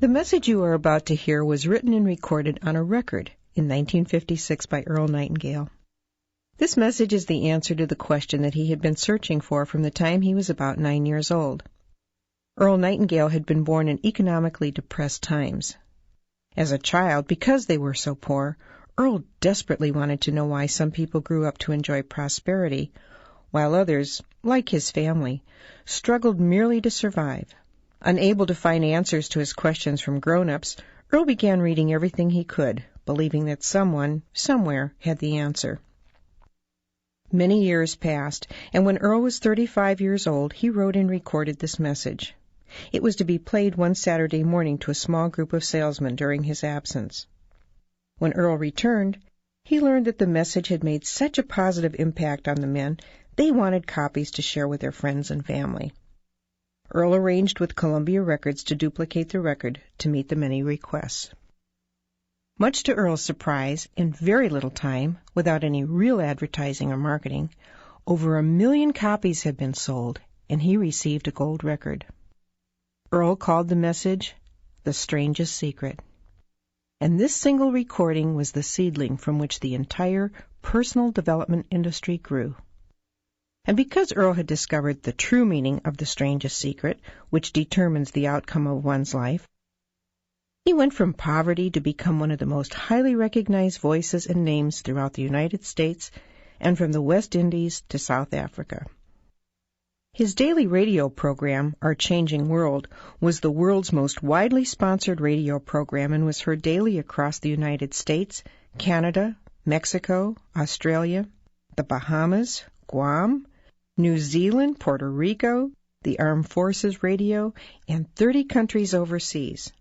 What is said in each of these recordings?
The message you are about to hear was written and recorded on a record in 1956 by Earl Nightingale. This message is the answer to the question that he had been searching for from the time he was about 9 years old. Earl Nightingale had been born in economically depressed times. As a child, because they were so poor, Earl desperately wanted to know why some people grew up to enjoy prosperity, while others, like his family, struggled merely to survive. Unable to find answers to his questions from grown-ups, Earl began reading everything he could, believing that someone, somewhere, had the answer. Many years passed, and when Earl was 35 years old, he wrote and recorded this message. It was to be played one Saturday morning to a small group of salesmen during his absence. When Earl returned, he learned that the message had made such a positive impact on the men, they wanted copies to share with their friends and family. Earl arranged with Columbia Records to duplicate the record to meet the many requests. Much to Earl's surprise, in very little time, without any real advertising or marketing, over 1 million copies had been sold, and he received a gold record. Earl called the message The Strangest Secret. And this single recording was the seedling from which the entire personal development industry grew. And because Earl had discovered the true meaning of the strangest secret, which determines the outcome of one's life, he went from poverty to become one of the most highly recognized voices and names throughout the United States and from the West Indies to South Africa. His daily radio program, Our Changing World, was the world's most widely sponsored radio program and was heard daily across the United States, Canada, Mexico, Australia, the Bahamas, Guam, New Zealand, Puerto Rico, the Armed Forces Radio, and 30 countries overseas.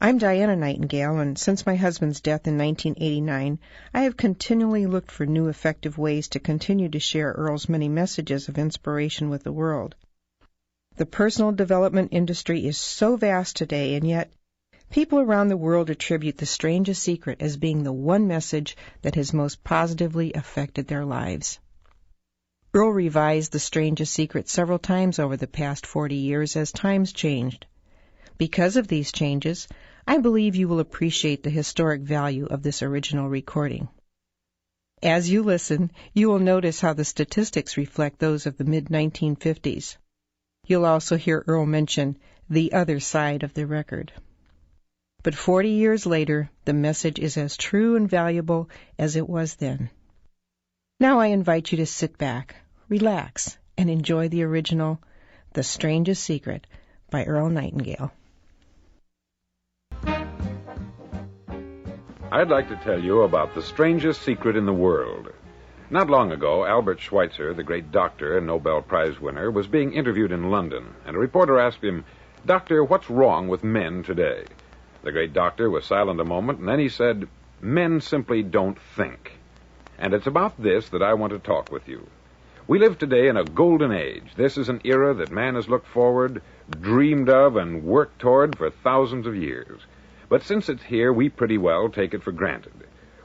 I'm Diana Nightingale, and since my husband's death in 1989, I have continually looked for new effective ways to continue to share Earl's many messages of inspiration with the world. The personal development industry is so vast today, and yet people around the world attribute The Strangest Secret as being the one message that has most positively affected their lives. Earl revised The Strangest Secret several times over the past 40 years as times changed. Because of these changes, I believe you will appreciate the historic value of this original recording. As you listen, you will notice how the statistics reflect those of the mid-1950s. You'll also hear Earl mention the other side of the record. But 40 years later, the message is as true and valuable as it was then. Now I invite you to sit back, relax, and enjoy the original The Strangest Secret by Earl Nightingale. I'd like to tell you about the strangest secret in the world. Not long ago, Albert Schweitzer, the great doctor and Nobel Prize winner, was being interviewed in London, and a reporter asked him, "Doctor, what's wrong with men today?" The great doctor was silent a moment, and then he said, "Men simply don't think." And it's about this that I want to talk with you. We live today in a golden age. This is an era that man has looked forward, dreamed of, and worked toward for thousands of years. But since it's here, we pretty well take it for granted.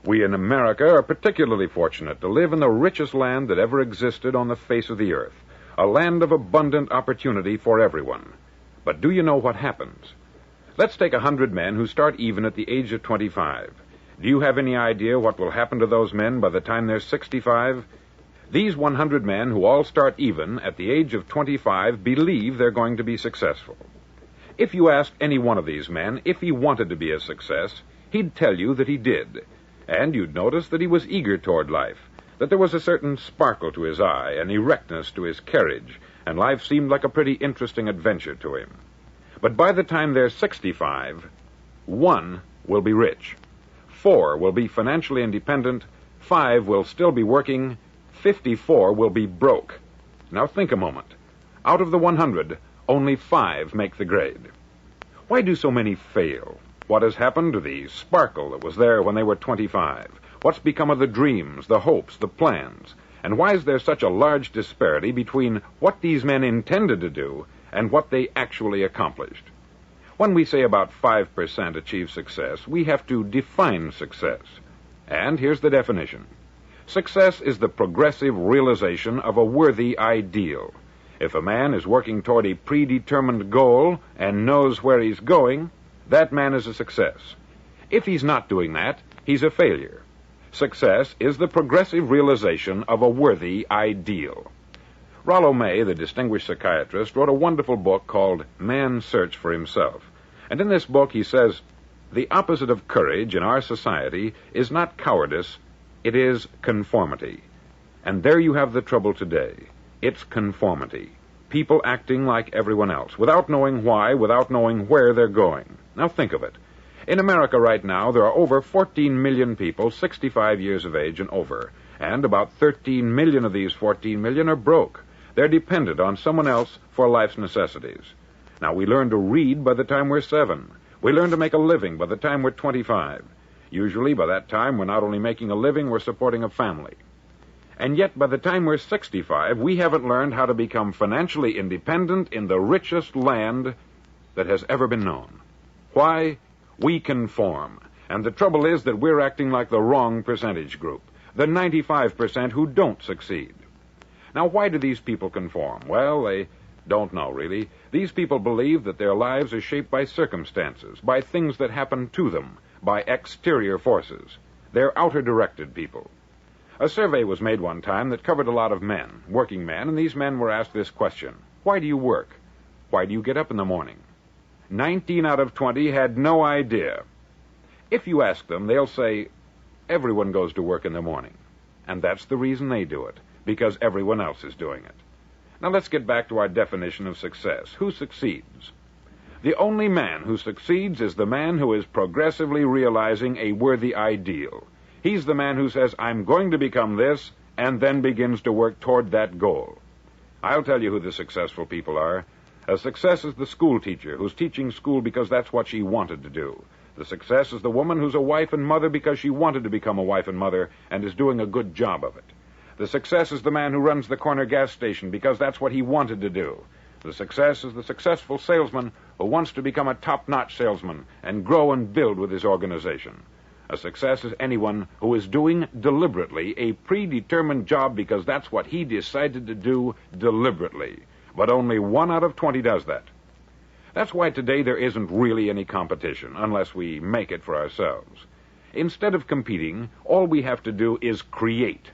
We in America are particularly fortunate to live in the richest land that ever existed on the face of the earth, a land of abundant opportunity for everyone. But do you know what happens? Let's take 100 men who start even at the age of 25. Do you have any idea what will happen to those men by the time they're 65? These 100 men who all start even at the age of 25 believe they're going to be successful. If you asked any one of these men if he wanted to be a success, he'd tell you that he did. And you'd notice that he was eager toward life, that there was a certain sparkle to his eye, an erectness to his carriage, and life seemed like a pretty interesting adventure to him. But by the time they're 65, 1 will be rich, 4 will be financially independent, 5 will still be working, 54 will be broke. Now think a moment. Out of the 100, only 5 make the grade. Why do so many fail? What has happened to the sparkle that was there when they were 25? What's become of the dreams, the hopes, the plans? And why is there such a large disparity between what these men intended to do and what they actually accomplished? When we say about 5% achieve success, we have to define success. And here's the definition. Success is the progressive realization of a worthy ideal. If a man is working toward a predetermined goal and knows where he's going, that man is a success. If he's not doing that, he's a failure. Success is the progressive realization of a worthy ideal. Rollo May, the distinguished psychiatrist, wrote a wonderful book called Man's Search for Himself. And in this book he says, the opposite of courage in our society is not cowardice, it is conformity. And there you have the trouble today. It's conformity. People acting like everyone else, without knowing why, without knowing where they're going. Now think of it. In America right now, there are over 14 million people 65 years of age and over, and about 13 million of these 14 million are broke. They're dependent on someone else for life's necessities. Now, we learn to read by the time we're 7. We learn to make a living by the time we're 25. Usually, by that time, we're not only making a living, we're supporting a family. And yet, by the time we're 65, we haven't learned how to become financially independent in the richest land that has ever been known. Why? We conform. And the trouble is that we're acting like the wrong percentage group, the 95% who don't succeed. Now, why do these people conform? Well, they don't know, really. These people believe that their lives are shaped by circumstances, by things that happen to them, by exterior forces. They're outer-directed people. A survey was made one time that covered a lot of men, working men, and these men were asked this question: why do you work? Why do you get up in the morning? 19 out of 20 had no idea. If you ask them, they'll say, everyone goes to work in the morning. And that's the reason they do it, because everyone else is doing it. Now let's get back to our definition of success. Who succeeds? The only man who succeeds is the man who is progressively realizing a worthy ideal. He's the man who says, I'm going to become this, and then begins to work toward that goal. I'll tell you who the successful people are. A success is the school teacher who's teaching school because that's what she wanted to do. The success is the woman who's a wife and mother because she wanted to become a wife and mother and is doing a good job of it. The success is the man who runs the corner gas station because that's what he wanted to do. The success is the successful salesman who wants to become a top-notch salesman and grow and build with his organization. A success is anyone who is doing deliberately a predetermined job because that's what he decided to do deliberately. But only 1 out of 20 does that. That's why today there isn't really any competition, unless we make it for ourselves. Instead of competing, all we have to do is create.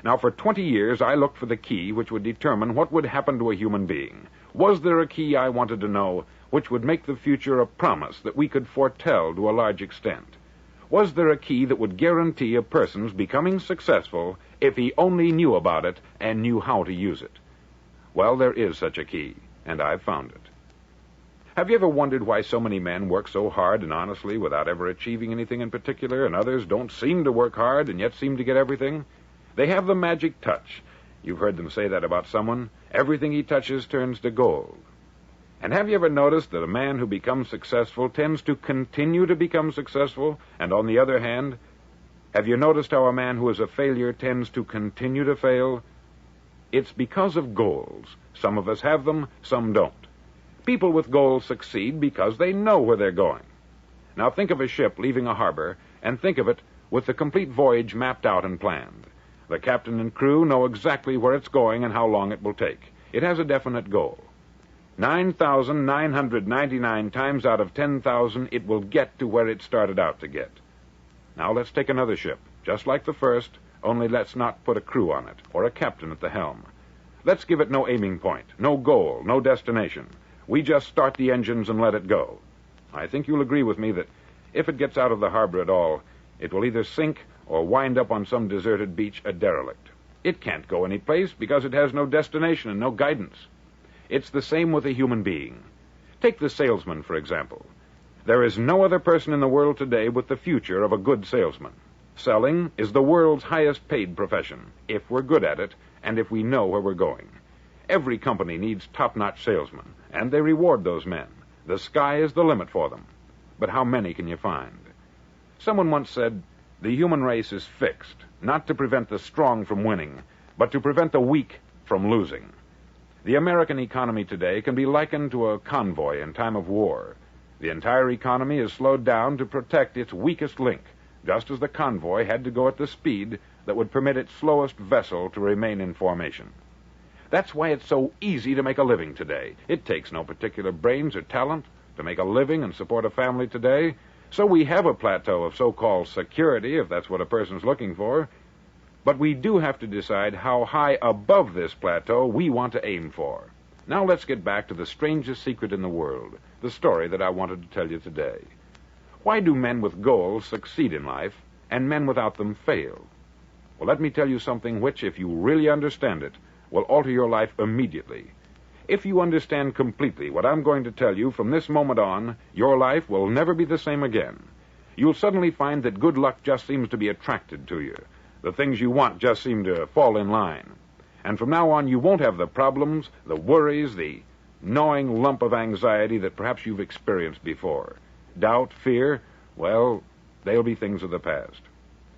Now, for 20 years, I looked for the key which would determine what would happen to a human being. Was there a key, I wanted to know, which would make the future a promise that we could foretell to a large extent? Was there a key that would guarantee a person's becoming successful if he only knew about it and knew how to use it? Well, there is such a key, and I've found it. Have you ever wondered why so many men work so hard and honestly without ever achieving anything in particular, and others don't seem to work hard and yet seem to get everything? They have the magic touch. You've heard them say that about someone. Everything he touches turns to gold. And have you ever noticed that a man who becomes successful tends to continue to become successful? And on the other hand, have you noticed how a man who is a failure tends to continue to fail? It's because of goals. Some of us have them, some don't. People with goals succeed because they know where they're going. Now think of a ship leaving a harbor, and think of it with the complete voyage mapped out and planned. The captain and crew know exactly where it's going and how long it will take. It has a definite goal. 9,999 times out of 10,000, it will get to where it started out to get. Now let's take another ship, just like the first, only let's not put a crew on it, or a captain at the helm. Let's give it no aiming point, no goal, no destination. We just start the engines and let it go. I think you'll agree with me that if it gets out of the harbor at all, it will either sink or wind up on some deserted beach a derelict. It can't go any place because it has no destination and no guidance. It's the same with a human being. Take the salesman, for example. There is no other person in the world today with the future of a good salesman. Selling is the world's highest paid profession, if we're good at it and if we know where we're going. Every company needs top-notch salesmen, and they reward those men. The sky is the limit for them. But how many can you find? Someone once said, the human race is fixed, not to prevent the strong from winning, but to prevent the weak from losing. The American economy today can be likened to a convoy in time of war. The entire economy is slowed down to protect its weakest link, just as the convoy had to go at the speed that would permit its slowest vessel to remain in formation. That's why it's so easy to make a living today. It takes no particular brains or talent. to make a living and support a family today. So we have a plateau of so-called security, if that's what a person's looking for. But we do have to decide how high above this plateau we want to aim for. Now let's get back to the strangest secret in the world, the story that I wanted to tell you today. Why do men with goals succeed in life and men without them fail? Well, let me tell you something which, if you really understand it, will alter your life immediately. If you understand completely what I'm going to tell you from this moment on, your life will never be the same again. You'll suddenly find that good luck just seems to be attracted to you. The things you want just seem to fall in line. And from now on, you won't have the problems, the worries, the gnawing lump of anxiety that perhaps you've experienced before. Doubt, fear, well, they'll be things of the past.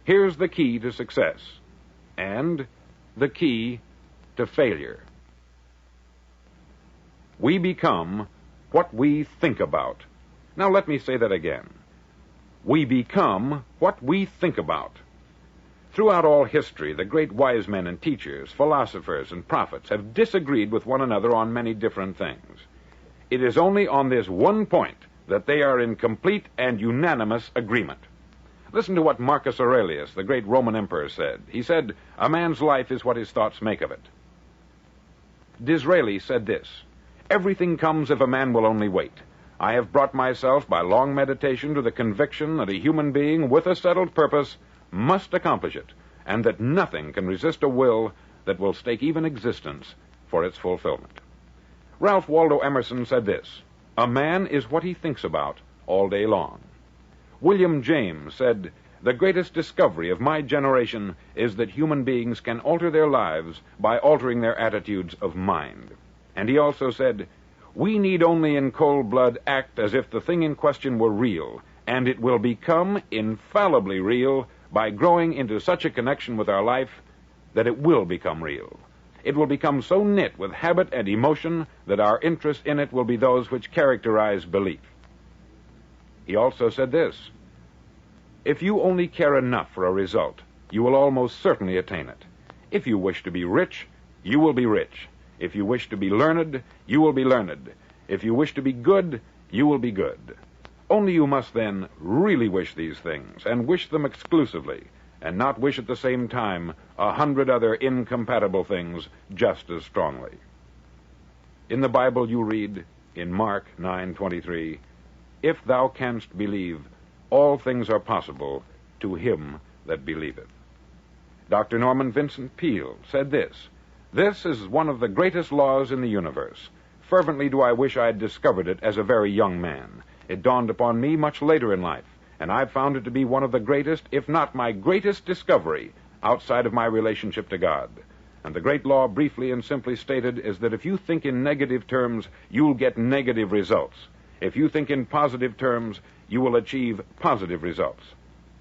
Here's the key to success and the key to failure. We become what we think about. Now let me say that again. We become what we think about. Throughout all history, the great wise men and teachers, philosophers and prophets have disagreed with one another on many different things. It is only on this one point that they are in complete and unanimous agreement. Listen to what Marcus Aurelius, the great Roman emperor, said. He said, "A man's life is what his thoughts make of it." Disraeli said this, "Everything comes if a man will only wait. I have brought myself by long meditation to the conviction that a human being with a settled purpose must accomplish it, and that nothing can resist a will that will stake even existence for its fulfillment." Ralph Waldo Emerson said this, "A man is what he thinks about all day long." William James said, "The greatest discovery of my generation is that human beings can alter their lives by altering their attitudes of mind." And he also said, "We need only in cold blood act as if the thing in question were real, and it will become infallibly real by growing into such a connection with our life that it will become real. It will become so knit with habit and emotion that our interest in it will be those which characterize belief." He also said this, "If you only care enough for a result, you will almost certainly attain it. If you wish to be rich, you will be rich. If you wish to be learned, you will be learned. If you wish to be good, you will be good. Only you must then really wish these things, and wish them exclusively, and not wish at the same time 100 other incompatible things just as strongly." In the Bible you read, in Mark 9:23, "If thou canst believe, all things are possible to him that believeth." Dr. Norman Vincent Peale said this, "This is one of the greatest laws in the universe. Fervently do I wish I had discovered it as a very young man. It dawned upon me much later in life, and I've found it to be one of the greatest, if not my greatest discovery outside of my relationship to God. And the great law, briefly and simply stated, is that if you think in negative terms, you'll get negative results. If you think in positive terms, you will achieve positive results.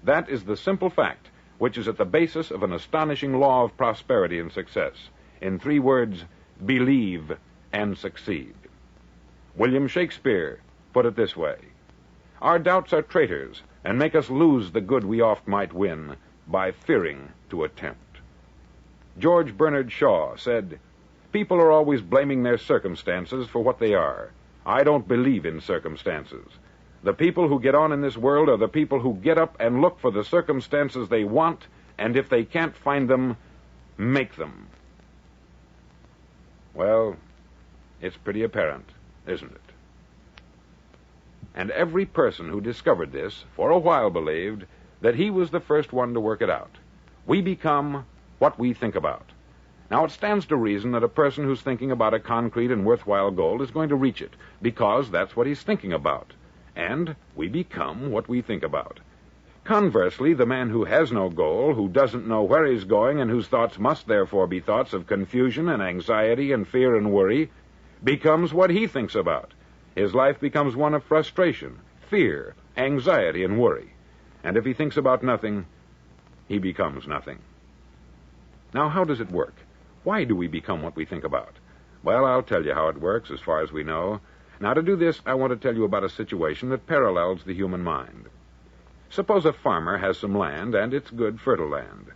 That is the simple fact which is at the basis of an astonishing law of prosperity and success. In 3 words, believe and succeed." William Shakespeare put it this way, "Our doubts are traitors, and make us lose the good we oft might win by fearing to attempt." George Bernard Shaw said, "People are always blaming their circumstances for what they are. I don't believe in circumstances. The people who get on in this world are the people who get up and look for the circumstances they want, and if they can't find them, make them." Well, it's pretty apparent, isn't it? And every person who discovered this, for a while believed that he was the first one to work it out. We become what we think about. Now, it stands to reason that a person who's thinking about a concrete and worthwhile goal is going to reach it, because that's what he's thinking about. And we become what we think about. Conversely, the man who has no goal, who doesn't know where he's going, and whose thoughts must therefore be thoughts of confusion and anxiety and fear and worry, becomes what he thinks about. His life becomes one of frustration, fear, anxiety, and worry. And if he thinks about nothing, he becomes nothing. Now, how does it work? Why do we become what we think about? Well, I'll tell you how it works as far as we know. Now, to do this, I want to tell you about a situation that parallels the human mind. Suppose a farmer has some land, and it's good, fertile land.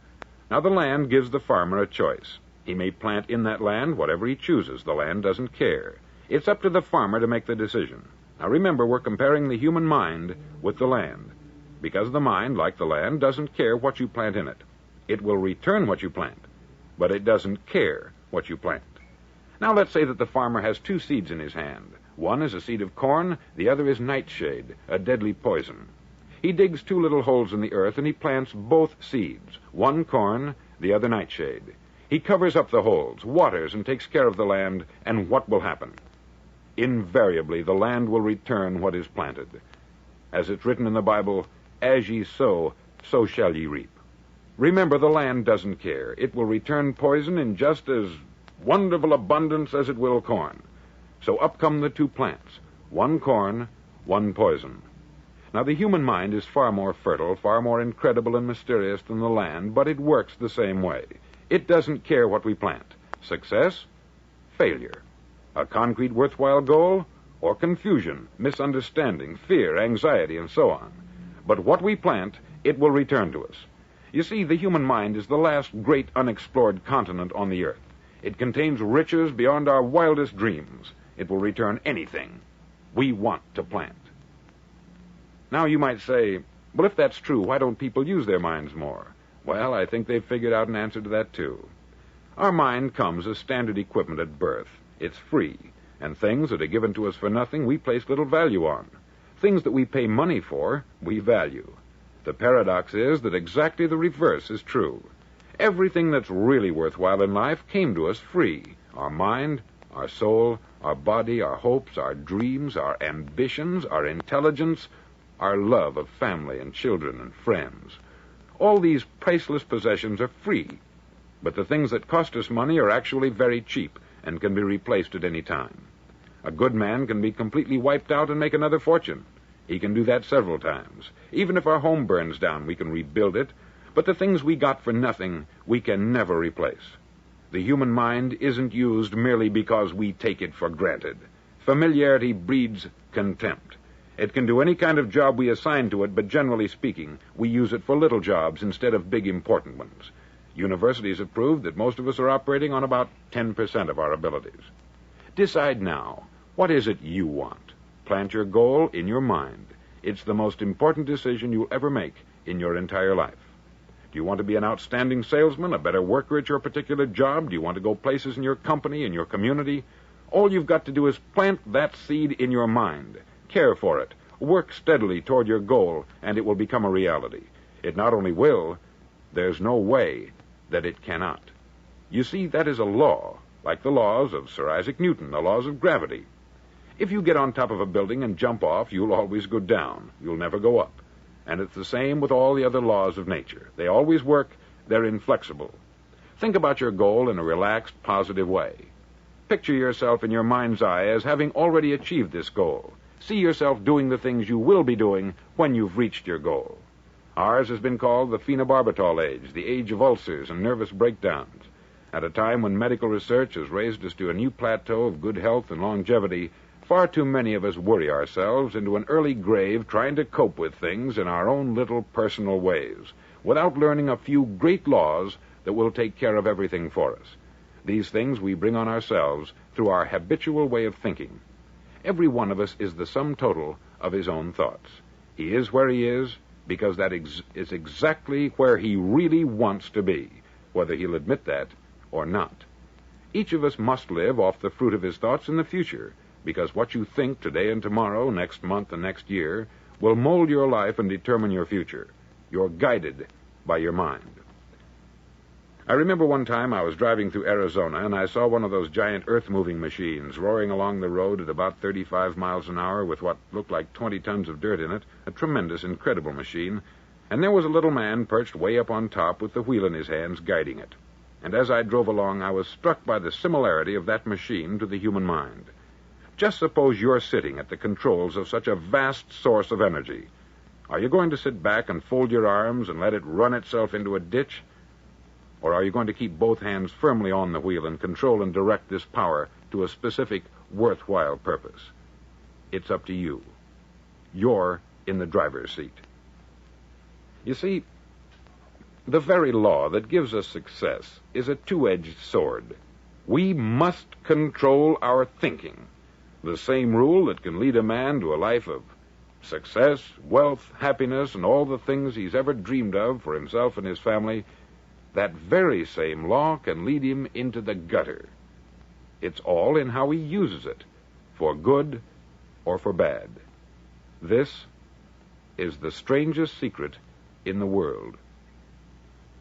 Now, the land gives the farmer a choice. He may plant in that land whatever he chooses. The land doesn't care. It's up to the farmer to make the decision. Now remember, we're comparing the human mind with the land, because the mind, like the land, doesn't care what you plant in it. It will return what you plant, but it doesn't care what you plant. Now let's say that the farmer has two seeds in his hand. One is a seed of corn, the other is nightshade, a deadly poison. He digs two little holes in the earth and he plants both seeds, one corn, the other nightshade. He covers up the holes, waters, and takes care of the land, and what will happen? Invariably, the land will return what is planted. As it's written in the Bible, as ye sow, so shall ye reap. Remember, the land doesn't care. It will return poison in just as wonderful abundance as it will corn. So up come the two plants, one corn, one poison. Now, the human mind is far more fertile, far more incredible and mysterious than the land, but it works the same way. It doesn't care what we plant. Success, failure. A concrete, worthwhile goal, or confusion, misunderstanding, fear, anxiety, and so on. But what we plant, it will return to us. You see, the human mind is the last great unexplored continent on the earth. It contains riches beyond our wildest dreams. It will return anything we want to plant. Now you might say, well, if that's true, why don't people use their minds more? Well, I think they've figured out an answer to that, too. Our mind comes as standard equipment at birth. It's free, and things that are given to us for nothing we place little value on. Things that we pay money for, we value. The paradox is that exactly the reverse is true. Everything that's really worthwhile in life came to us free. Our mind, our soul, our body, our hopes, our dreams, our ambitions, our intelligence, our love of family and children and friends. All these priceless possessions are free, but the things that cost us money are actually very cheap and can be replaced at any time. A good man can be completely wiped out and make another fortune. He can do that several times. Even if our home burns down, we can rebuild it, but the things we got for nothing, we can never replace. The human mind isn't used merely because we take it for granted. Familiarity breeds contempt. It can do any kind of job we assign to it, but generally speaking, we use it for little jobs instead of big, important ones. Universities have proved that most of us are operating on about 10% of our abilities. Decide now, what is it you want? Plant your goal in your mind. It's the most important decision you'll ever make in your entire life. Do you want to be an outstanding salesman, a better worker at your particular job? Do you want to go places in your company, in your community? All you've got to do is plant that seed in your mind. Care for it. Work steadily toward your goal, and it will become a reality. It not only will, there's no way that it cannot. You see, that is a law, like the laws of Sir Isaac Newton, the laws of gravity. If you get on top of a building and jump off, you'll always go down. You'll never go up. And it's the same with all the other laws of nature. They always work. They're inflexible. Think about your goal in a relaxed, positive way. Picture yourself in your mind's eye as having already achieved this goal. See yourself doing the things you will be doing when you've reached your goal. Ours has been called the phenobarbital age, the age of ulcers and nervous breakdowns. At a time when medical research has raised us to a new plateau of good health and longevity, far too many of us worry ourselves into an early grave trying to cope with things in our own little personal ways, without learning a few great laws that will take care of everything for us. These things we bring on ourselves through our habitual way of thinking. Every one of us is the sum total of his own thoughts. He is where he is because that is exactly where he really wants to be, whether he'll admit that or not. Each of us must live off the fruit of his thoughts in the future, because what you think today and tomorrow, next month and next year, will mold your life and determine your future. You're guided by your mind. I remember one time I was driving through Arizona, and I saw one of those giant earth-moving machines roaring along the road at about 35 miles an hour with what looked like 20 tons of dirt in it, a tremendous, incredible machine, and there was a little man perched way up on top with the wheel in his hands guiding it. And as I drove along, I was struck by the similarity of that machine to the human mind. Just suppose you're sitting at the controls of such a vast source of energy. Are you going to sit back and fold your arms and let it run itself into a ditch? Or are you going to keep both hands firmly on the wheel and control and direct this power to a specific, worthwhile purpose? It's up to you. You're in the driver's seat. You see, the very law that gives us success is a two-edged sword. We must control our thinking. The same rule that can lead a man to a life of success, wealth, happiness, and all the things he's ever dreamed of for himself and his family, that very same law can lead him into the gutter. It's all in how he uses it, for good or for bad. This is the strangest secret in the world.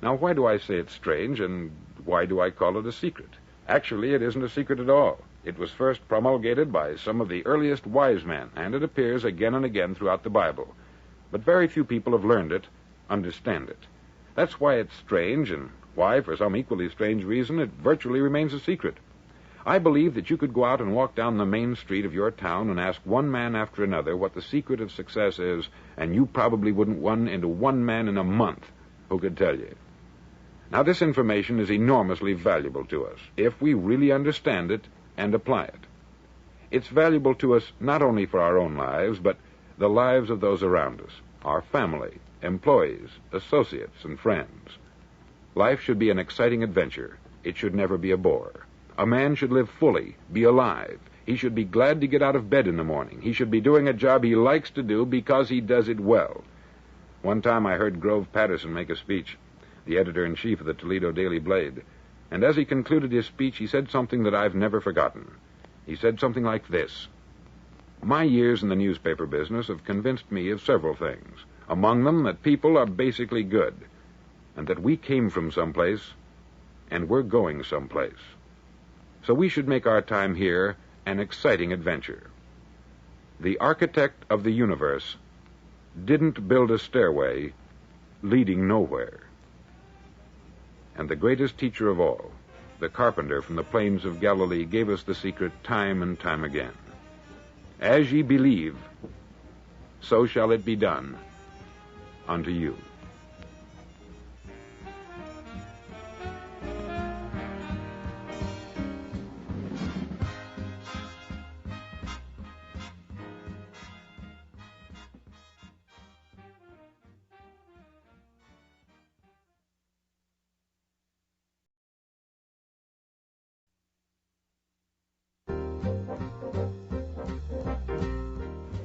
Now, why do I say it's strange, and why do I call it a secret? Actually, it isn't a secret at all. It was first promulgated by some of the earliest wise men, and it appears again and again throughout the Bible. But very few people have learned it, understand it. That's why it's strange, and why, for some equally strange reason, it virtually remains a secret. I believe that you could go out and walk down the main street of your town and ask one man after another what the secret of success is, and you probably wouldn't run into one man in a month who could tell you. Now, this information is enormously valuable to us if we really understand it and apply it. It's valuable to us not only for our own lives, but the lives of those around us, our family, employees, associates, and friends. Life should be an exciting adventure. It should never be a bore. A man should live fully, be alive. He should be glad to get out of bed in the morning. He should be doing a job he likes to do because he does it well. One time I heard Grove Patterson make a speech, the editor-in-chief of the Toledo Daily Blade, and as he concluded his speech, he said something that I've never forgotten. He said something like this: "My years in the newspaper business have convinced me of several things, among them that people are basically good, and that we came from someplace, and we're going someplace. So we should make our time here an exciting adventure. The architect of the universe didn't build a stairway leading nowhere." And the greatest teacher of all, the carpenter from the plains of Galilee, gave us the secret time and time again. As ye believe, so shall it be done unto you.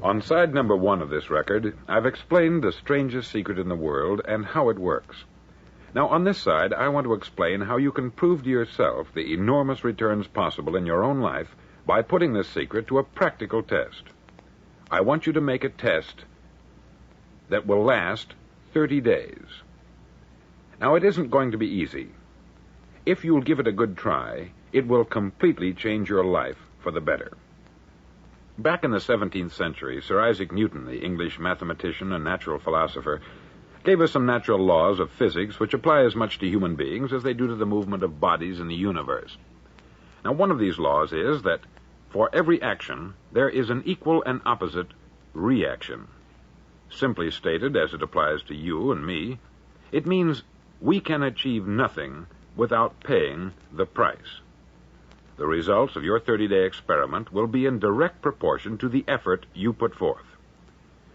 On side number 1 of this record, I've explained the strangest secret in the world and how it works. Now, on this side, I want to explain how you can prove to yourself the enormous returns possible in your own life by putting this secret to a practical test. I want you to make a test that will last 30 days. Now, it isn't going to be easy. If you'll give it a good try, it will completely change your life for the better. Back in the 17th century, Sir Isaac Newton, the English mathematician and natural philosopher, gave us some natural laws of physics which apply as much to human beings as they do to the movement of bodies in the universe. Now, one of these laws is that for every action, there is an equal and opposite reaction. Simply stated, as it applies to you and me, it means we can achieve nothing without paying the price. The results of your 30-day experiment will be in direct proportion to the effort you put forth.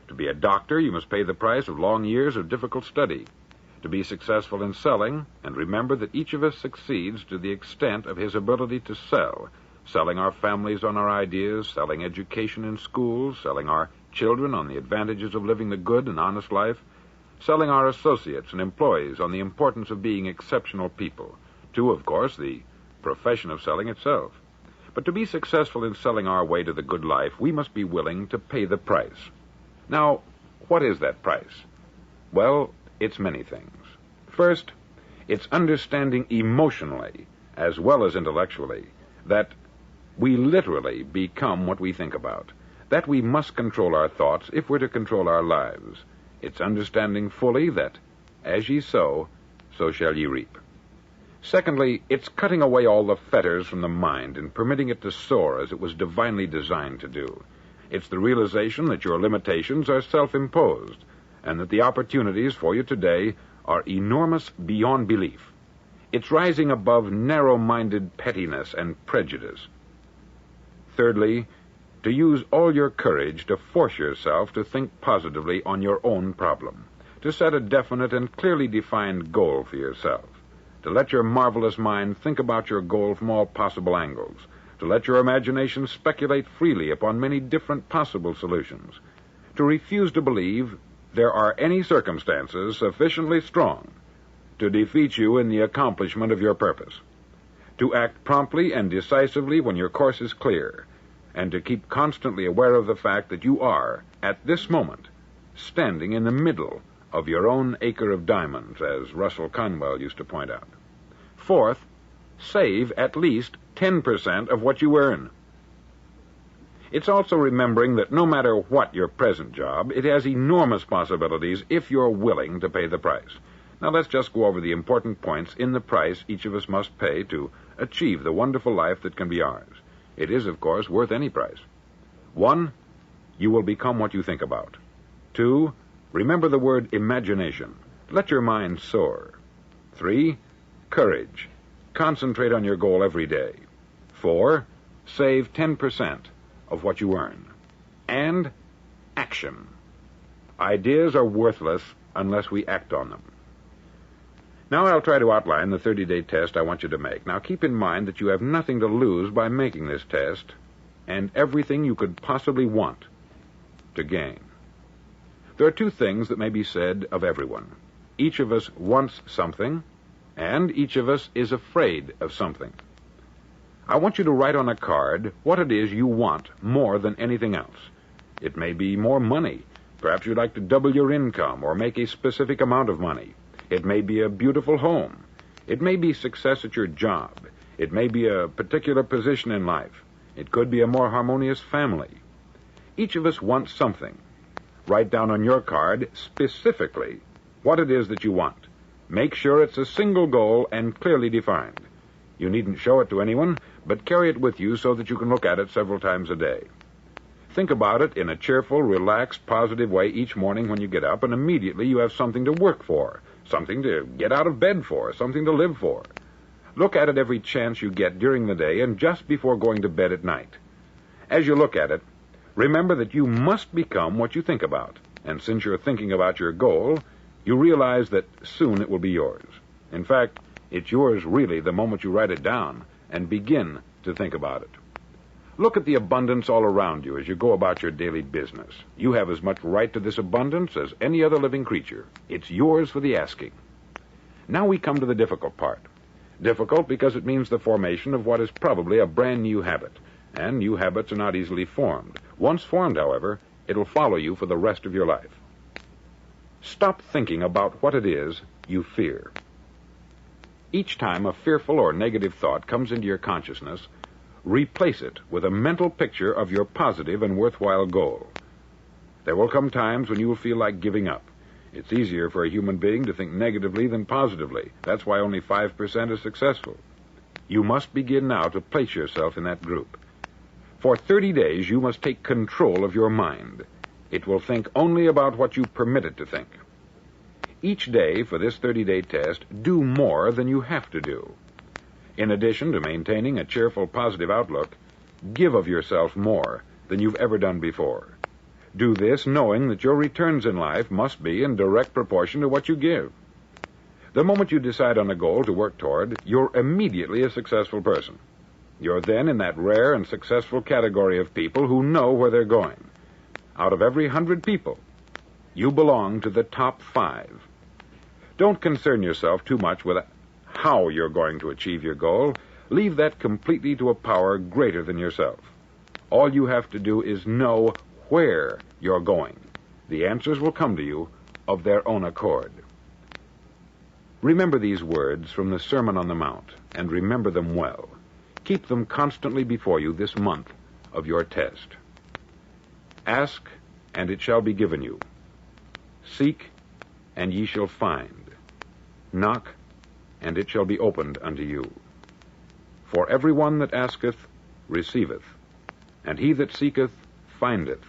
To be a doctor, you must pay the price of long years of difficult study. To be successful in selling, and remember that each of us succeeds to the extent of his ability to sell, selling our families on our ideas, selling education in schools, selling our children on the advantages of living the good and honest life, selling our associates and employees on the importance of being exceptional people, to, of course, the profession of selling itself. But to be successful in selling our way to the good life, we must be willing to pay the price. Now, what is that price? Well, it's many things. First, it's understanding emotionally, as well as intellectually, that we literally become what we think about, that we must control our thoughts if we're to control our lives. It's understanding fully that, as ye sow, so shall ye reap. Secondly, it's cutting away all the fetters from the mind and permitting it to soar as it was divinely designed to do. It's the realization that your limitations are self-imposed and that the opportunities for you today are enormous beyond belief. It's rising above narrow-minded pettiness and prejudice. Thirdly, to use all your courage to force yourself to think positively on your own problem, to set a definite and clearly defined goal for yourself, to let your marvelous mind think about your goal from all possible angles, to let your imagination speculate freely upon many different possible solutions, to refuse to believe there are any circumstances sufficiently strong to defeat you in the accomplishment of your purpose, to act promptly and decisively when your course is clear, and to keep constantly aware of the fact that you are, at this moment, standing in the middle of your own acre of diamonds, as Russell Conwell used to point out. Fourth, save at least 10% of what you earn. It's also remembering that no matter what your present job, it has enormous possibilities if you're willing to pay the price. Now let's just go over the important points in the price each of us must pay to achieve the wonderful life that can be ours. It is, of course, worth any price. 1, you will become what you think about. 2, remember the word imagination. Let your mind soar. 3, courage. Concentrate on your goal every day. 4, save 10% of what you earn. And action. Ideas are worthless unless we act on them. Now I'll try to outline the 30-day test I want you to make. Now keep in mind that you have nothing to lose by making this test, and everything you could possibly want to gain. There are 2 things that may be said of everyone. Each of us wants something, and each of us is afraid of something. I want you to write on a card what it is you want more than anything else. It may be more money. Perhaps you'd like to double your income or make a specific amount of money. It may be a beautiful home. It may be success at your job. It may be a particular position in life. It could be a more harmonious family. Each of us wants something. Write down on your card specifically what it is that you want. Make sure it's a single goal and clearly defined. You needn't show it to anyone, but carry it with you so that you can look at it several times a day. Think about it in a cheerful, relaxed, positive way each morning when you get up, and immediately you have something to work for, something to get out of bed for, something to live for. Look at it every chance you get during the day and just before going to bed at night. As you look at it, remember that you must become what you think about, and since you're thinking about your goal, you realize that soon it will be yours. In fact, it's yours really the moment you write it down and begin to think about it. Look at the abundance all around you as you go about your daily business. You have as much right to this abundance as any other living creature. It's yours for the asking. Now we come to the difficult part. Difficult because it means the formation of what is probably a brand new habit. And new habits are not easily formed. Once formed, however, it'll follow you for the rest of your life. Stop thinking about what it is you fear. Each time a fearful or negative thought comes into your consciousness, replace it with a mental picture of your positive and worthwhile goal. There will come times when you will feel like giving up. It's easier for a human being to think negatively than positively. That's why only 5% is successful. You must begin now to place yourself in that group. For 30 days, you must take control of your mind. It will think only about what you permit it to think. Each day for this 30-day test, do more than you have to do. In addition to maintaining a cheerful, positive outlook, give of yourself more than you've ever done before. Do this knowing that your returns in life must be in direct proportion to what you give. The moment you decide on a goal to work toward, you're immediately a successful person. You're then in that rare and successful category of people who know where they're going. Out of every 100 people, you belong to the top 5. Don't concern yourself too much with how you're going to achieve your goal. Leave that completely to a power greater than yourself. All you have to do is know where you're going. The answers will come to you of their own accord. Remember these words from the Sermon on the Mount, and remember them well. Keep them constantly before you this month of your test. Ask, and it shall be given you. Seek, and ye shall find. Knock, and it shall be opened unto you. For every one that asketh receiveth, and he that seeketh findeth,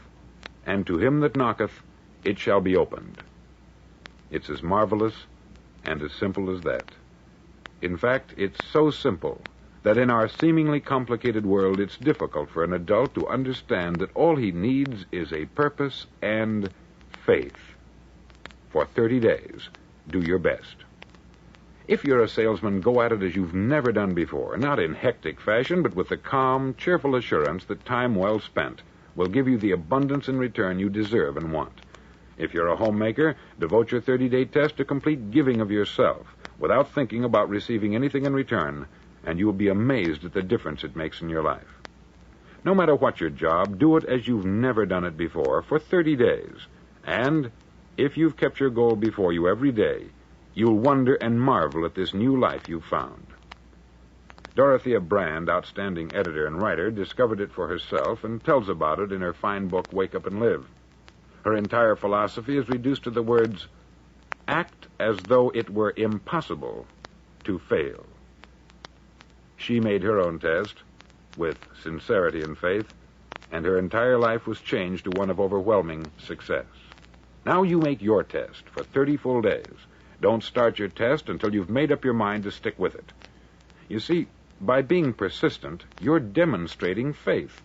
and to him that knocketh it shall be opened. It's as marvelous and as simple as that. In fact, it's so simple that in our seemingly complicated world it's difficult for an adult to understand that all he needs is a purpose and faith. For 30 days, do your best. If you're a salesman, go at it as you've never done before, not in hectic fashion, but with the calm, cheerful assurance that time well spent will give you the abundance in return you deserve and want. If you're a homemaker, devote your 30-day test to complete giving of yourself without thinking about receiving anything in return, and you will be amazed at the difference it makes in your life. No matter what your job, do it as you've never done it before for 30 days. And if you've kept your goal before you every day, you'll wonder and marvel at this new life you've found. Dorothea Brand, outstanding editor and writer, discovered it for herself and tells about it in her fine book, Wake Up and Live. Her entire philosophy is reduced to the words, act as though it were impossible to fail. She made her own test with sincerity and faith, and her entire life was changed to one of overwhelming success. Now you make your test for 30 full days. Don't start your test until you've made up your mind to stick with it. You see, by being persistent, you're demonstrating faith.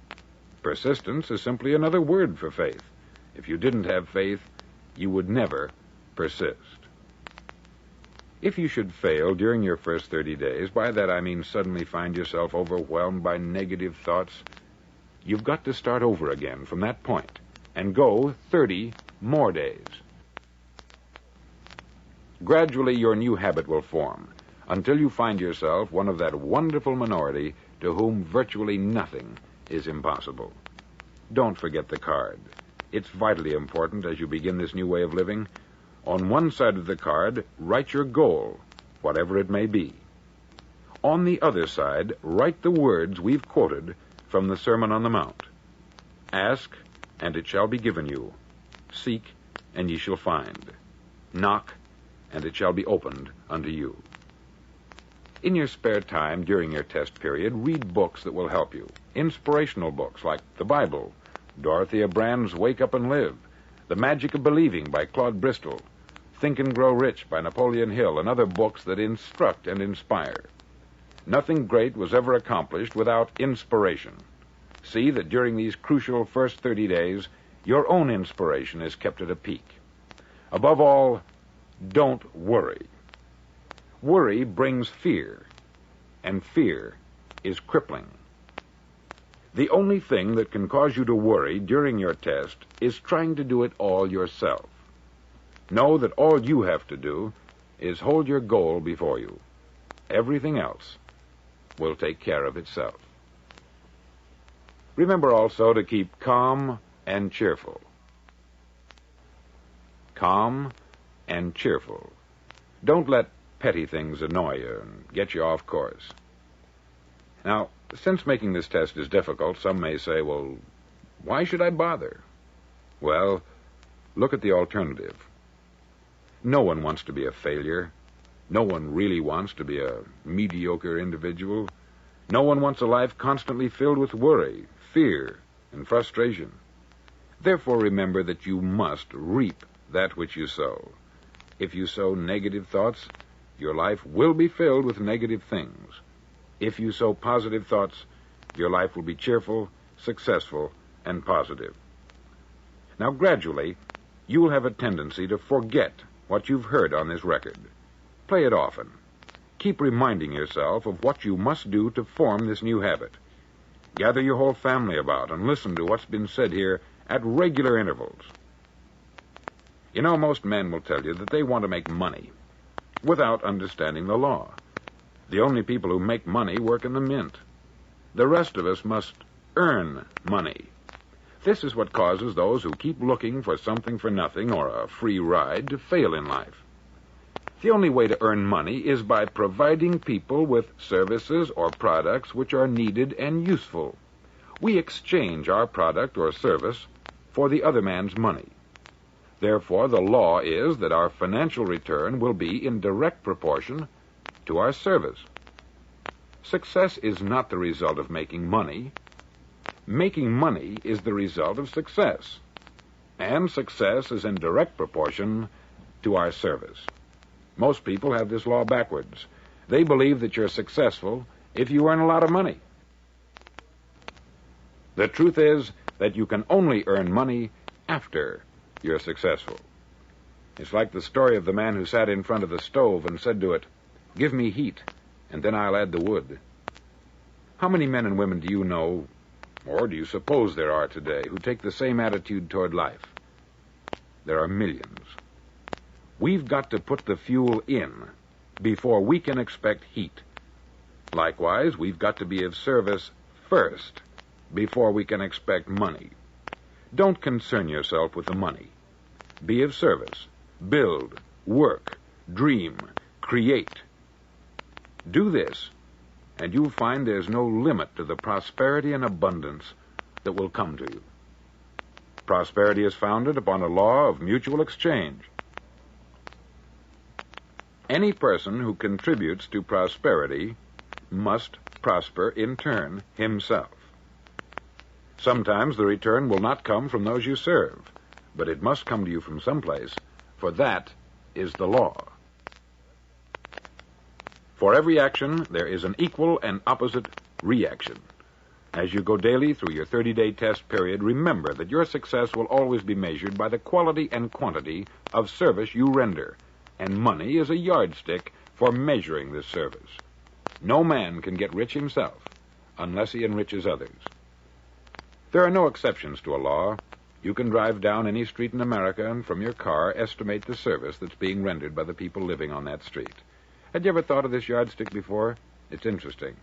Persistence is simply another word for faith. If you didn't have faith, you would never persist. If you should fail during your first 30 days, by that I mean suddenly find yourself overwhelmed by negative thoughts, you've got to start over again from that point and go 30 more days. Gradually, your new habit will form until you find yourself one of that wonderful minority to whom virtually nothing is impossible. Don't forget the card. It's vitally important as you begin this new way of living. On one side of the card, write your goal, whatever it may be. On the other side, write the words we've quoted from the Sermon on the Mount. Ask, and it shall be given you. Seek, and ye shall find. Knock, and it shall be opened unto you. In your spare time during your test period, read books that will help you. Inspirational books like the Bible, Dorothea Brand's Wake Up and Live, The Magic of Believing by Claude Bristol, Think and Grow Rich by Napoleon Hill, and other books that instruct and inspire. Nothing great was ever accomplished without inspiration. See that during these crucial first 30 days, your own inspiration is kept at a peak. Above all, don't worry. Worry brings fear, and fear is crippling. The only thing that can cause you to worry during your test is trying to do it all yourself. Know that all you have to do is hold your goal before you. Everything else will take care of itself. Remember also to keep calm and cheerful. Calm and cheerful. Don't let petty things annoy you and get you off course. Now, since making this test is difficult, some may say, well, why should I bother? Well, look at the alternative. No one wants to be a failure. No one really wants to be a mediocre individual. No one wants a life constantly filled with worry, fear, and frustration. Therefore, remember that you must reap that which you sow. If you sow negative thoughts, your life will be filled with negative things. If you sow positive thoughts, your life will be cheerful, successful, and positive. Now, gradually, you will have a tendency to forget what you've heard on this record. Play it often. Keep reminding yourself of what you must do to form this new habit. Gather your whole family about and listen to what's been said here at regular intervals. You know, most men will tell you that they want to make money without understanding the law. The only people who make money work in the mint. The rest of us must earn money. This is what causes those who keep looking for something for nothing or a free ride to fail in life. The only way to earn money is by providing people with services or products which are needed and useful. We exchange our product or service for the other man's money. Therefore, the law is that our financial return will be in direct proportion to our service. Success is not the result of making money. Making money is the result of success. And success is in direct proportion to our service. Most people have this law backwards. They believe that you're successful if you earn a lot of money. The truth is that you can only earn money after you're successful. It's like the story of the man who sat in front of the stove and said to it, Give me heat, and then I'll add the wood. How many men and women do you know, or do you suppose there are today, who take the same attitude toward life? There are millions. We've got to put the fuel in before we can expect heat. Likewise, we've got to be of service first before we can expect money. Don't concern yourself with the money. Be of service. Build, work, dream, create. Do this, and you'll find there's no limit to the prosperity and abundance that will come to you. Prosperity is founded upon a law of mutual exchange. Any person who contributes to prosperity must prosper in turn himself. Sometimes the return will not come from those you serve, but it must come to you from someplace, for that is the law. For every action, there is an equal and opposite reaction. As you go daily through your 30-day test period, remember that your success will always be measured by the quality and quantity of service you render, and money is a yardstick for measuring this service. No man can get rich himself unless he enriches others. There are no exceptions to a law. You can drive down any street in America and from your car estimate the service that's being rendered by the people living on that street. Had you ever thought of this yardstick before? It's interesting.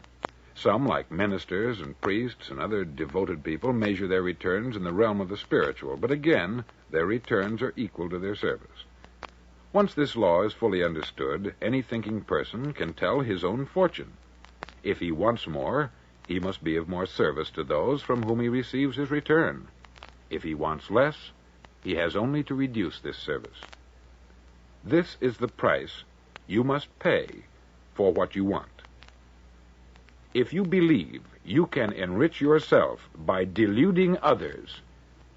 Some, like ministers and priests and other devoted people, measure their returns in the realm of the spiritual, but again, their returns are equal to their service. Once this law is fully understood, any thinking person can tell his own fortune. If he wants more, he must be of more service to those from whom he receives his return. If he wants less, he has only to reduce this service. This is the price you must pay for what you want. If you believe you can enrich yourself by deluding others,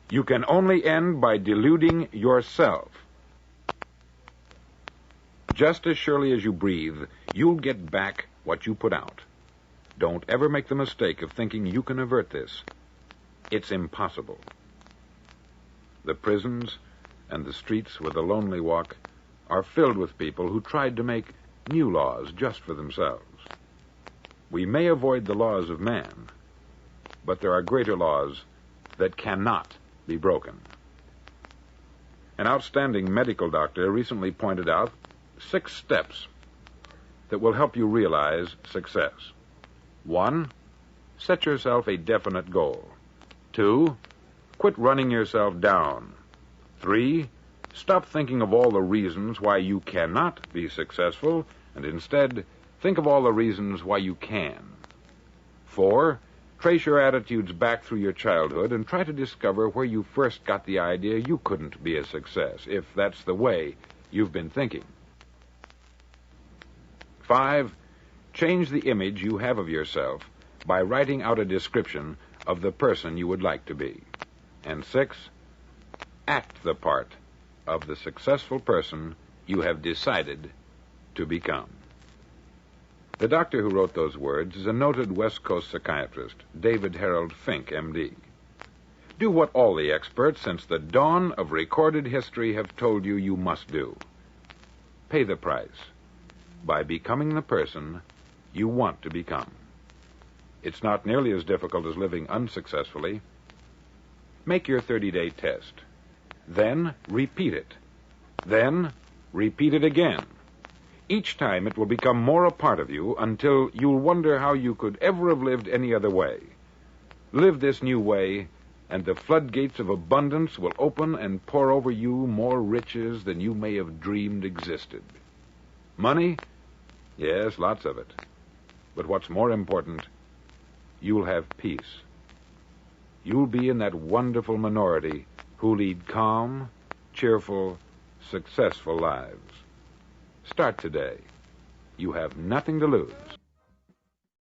you can only end by deluding yourself. Just as surely as you breathe, you'll get back what you put out. Don't ever make the mistake of thinking you can avert this. It's impossible. The prisons and the streets where the lonely walk are filled with people who tried to make new laws just for themselves. We may avoid the laws of man, but there are greater laws that cannot be broken. An outstanding medical doctor recently pointed out 6 steps that will help you realize success. 1, set yourself a definite goal. 2, quit running yourself down. 3, stop thinking of all the reasons why you cannot be successful, and instead think of all the reasons why you can. 4, trace your attitudes back through your childhood and try to discover where you first got the idea you couldn't be a success, if that's the way you've been thinking. 5, change the image you have of yourself by writing out a description of the person you would like to be. And 6, act the part of the successful person you have decided to become. The doctor who wrote those words is a noted West Coast psychiatrist, David Harold Fink, M.D. Do what all the experts since the dawn of recorded history have told you you must do. Pay the price by becoming the person you want to become. It's not nearly as difficult as living unsuccessfully. Make your 30-day test. Then repeat it. Then repeat it again. Each time it will become more a part of you until you'll wonder how you could ever have lived any other way. Live this new way, and the floodgates of abundance will open and pour over you more riches than you may have dreamed existed. Money? Yes, lots of it. But what's more important, you'll have peace. You'll be in that wonderful minority who lead calm, cheerful, successful lives. Start today. You have nothing to lose.